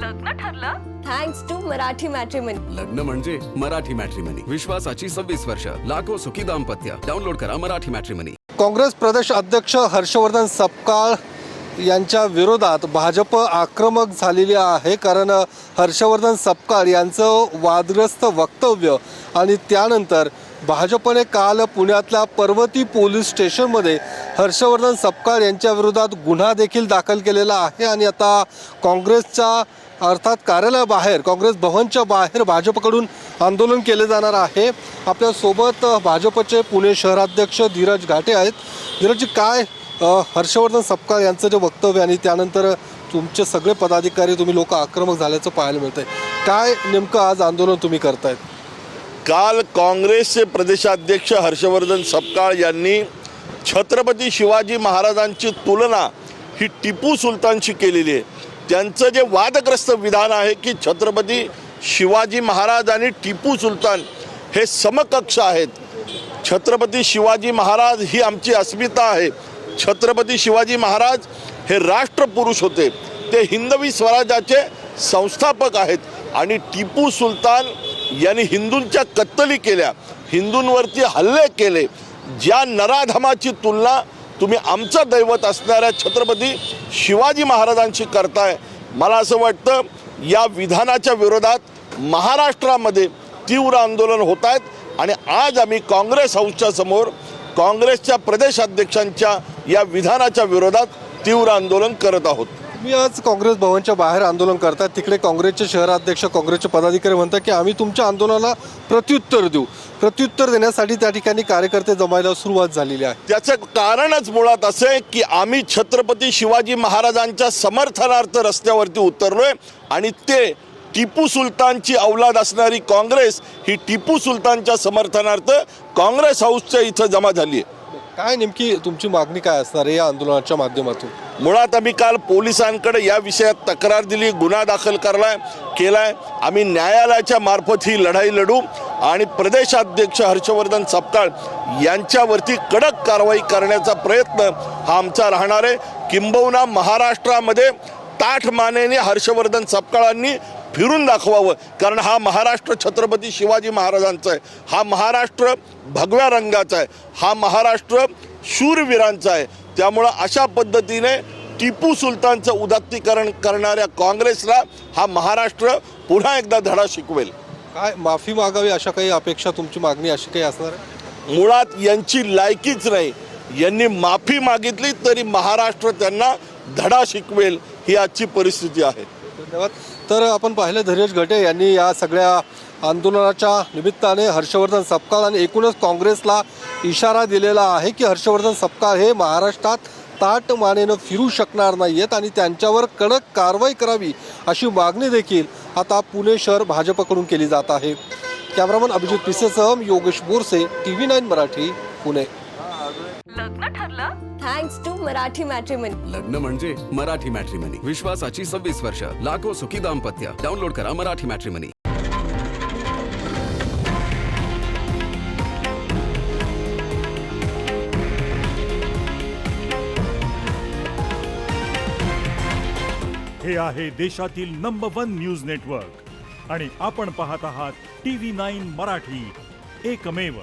लग्न ठरलं thanks to Marathi matrimony. लग्न म्हणजे मराठी मॅट्रिमनी, विश्वासाची 26 वर्ष, लाखो सुखी दाम्पत्य। डाउनलोड करा मराठी मॅट्रिमनी। काँग्रेस प्रदेश अध्यक्ष हर्षवर्धन सपकाळ यांच्या विरोधात भाजप आक्रमक झालेली आहे। कारण हर्षवर्धन सपकाळ यांचं वादग्रस्त वक्तव्य आणि त्यानंतर भाजपने काल पुण्यातल्या पर्वती पोलीस स्टेशनमध्ये हर्षवर्धन सपकाळ यांच्या विरोधात गुन्हा देखील दाखल केलेला आहे। आणि आता काँग्रेसच्या अर्थात कार्यालयाबाहेर, काँग्रेस भवनच्या बाहेर भाजपकडून आंदोलन केले जाणार आहे। आपल्यासोबत भाजपचे पुणे शहराध्यक्ष धीरज घाटे आहेत। धीरजजी, काय हर्षवर्धन सपकाळ यांचं जे वक्तव्य आणि त्यानंतर तुमचे सगळे पदाधिकारी, तुम्ही लोक आक्रमक झाल्याचं पाहायला मिळतंय, काय नेमकं आज आंदोलन तुम्ही करतायत? काल काँग्रेसचे प्रदेशाध्यक्ष हर्षवर्धन सपकाळ यांनी छत्रपती शिवाजी महाराजांची तुलना ही टिपू सुलतानशी केलेली आहे। त्यांचं जे वादग्रस्त विधान आहे की छत्रपती शिवाजी महाराज आणि टिपू सुलतान हे समकक्ष आहेत। छत्रपती शिवाजी महाराज ही आमची अस्मिता आहे। छत्रपती शिवाजी महाराज हे राष्ट्रपुरुष होते, ते हिंदवी स्वराज्याचे संस्थापक आहेत। आणि टिपू सुलतान यांनी हिंदूंच्या कत्तली केल्या, हिंदूंवरती हल्ले केले। ज्या नराधमाची तुलना तुम्ही आमचं दैवत असणाऱ्या छत्रपती शिवाजी महाराजांशी करताय, मला असं वाटतं या विधानाच्या विरोधात महाराष्ट्रामध्ये तीव्र आंदोलन होत आहेत। आणि आज आम्ही काँग्रेस हाऊसच्या समोर काँग्रेसच्या प्रदेशाध्यक्षांच्या या विधानाच्या विरोधात तीव्र आंदोलन करत आहोत। मी आज काँग्रेस भवनच्या बाहेर आंदोलन करतात, तिकडे काँग्रेसचे शहराध्यक्ष, काँग्रेसचे पदाधिकारी म्हणतात की आम्ही तुमच्या आंदोलनाला प्रत्युत्तर देऊ। प्रत्युत्तर देण्यासाठी त्या ठिकाणी कार्यकर्ते जमायला सुरुवात झालेली आहे। त्याचं कारणच मुळात असं आहे की आम्ही छत्रपती शिवाजी महाराजांच्या समर्थनार्थ रस्त्यावरती उतरलोय आणि ते टिपू सुलतानची औलाद असणारी काँग्रेस ही टिपू सुलतानच्या समर्थनार्थ काँग्रेस हाऊसच्या इथं जमा झाली आहे। काय नेमकी तुमची मागणी काय असणार आहे या आंदोलनाच्या माध्यमातून? मुळात आम्ही काल पोलिसांकडे या विषयात तक्रार दिली, गुन्हा दाखल केलाय। आम्ही न्यायालयाच्या मार्फत ही लढाई लढू आणि प्रदेशाध्यक्ष हर्षवर्धन सपकाळ यांच्यावरती कडक कारवाई करण्याचा प्रयत्न हा आमचा राहणार आहे। किंबहुना महाराष्ट्रामध्ये ताठ मानेने हर्षवर्धन सपकाळांनी फिरून दाखवावं, कारण हा महाराष्ट्र छत्रपती शिवाजी महाराजांचा आहे, हा महाराष्ट्र भगव्या रंगाचा आहे, हा महाराष्ट्र शूरवीरांचा आहे। त्यामुळं अशा पद्धतीने टिपू सुलतानचं उदात्तीकरण करणाऱ्या काँग्रेसला हा महाराष्ट्र पुन्हा एकदा धडा शिकवेल। काय माफी मागावी अशा काही अपेक्षा, तुमची मागणी अशी काही असणार आहे? मुळात यांची लायकीच नाही, यांनी माफी मागितली तरी महाराष्ट्र त्यांना धडा शिकवेल, ही आजची परिस्थिती आहे। धन्यवाद। तर आपण पाहिलं धीरज घाटे यांनी या सगळ्या आंदोलनाच्या निमित्ताने हर्षवर्धन सपकाळ आणि एकूणच काँग्रेसला इशारा दिलेला आहे की हर्षवर्धन सपकाळ हे महाराष्ट्रात ताठ मानेनं फिरू शकणार नाही आहेत आणि त्यांच्यावर कडक कारवाई करावी अशी मागणी देखील आता पुणे शहर भाजपकडून केली जात आहे। कॅमेरामन अभिजित पिसेसह योगेश बोरसे, TV9 मराठी, पुणे। लग्न ठरलं थँक्स टू मराठी मॅट्रिमनी। लग्न म्हणजे मराठी मॅट्रिमनी, विश्वासाची 26 वर्ष, लाखो सुखी दाम्पत्य। डाउनलोड करा मराठी मॅट्रिमनी। हे आहे देशातील नंबर 1 न्यूज नेटवर्क आणि आपण पाहत आहात TV9 मराठी, एकमेव।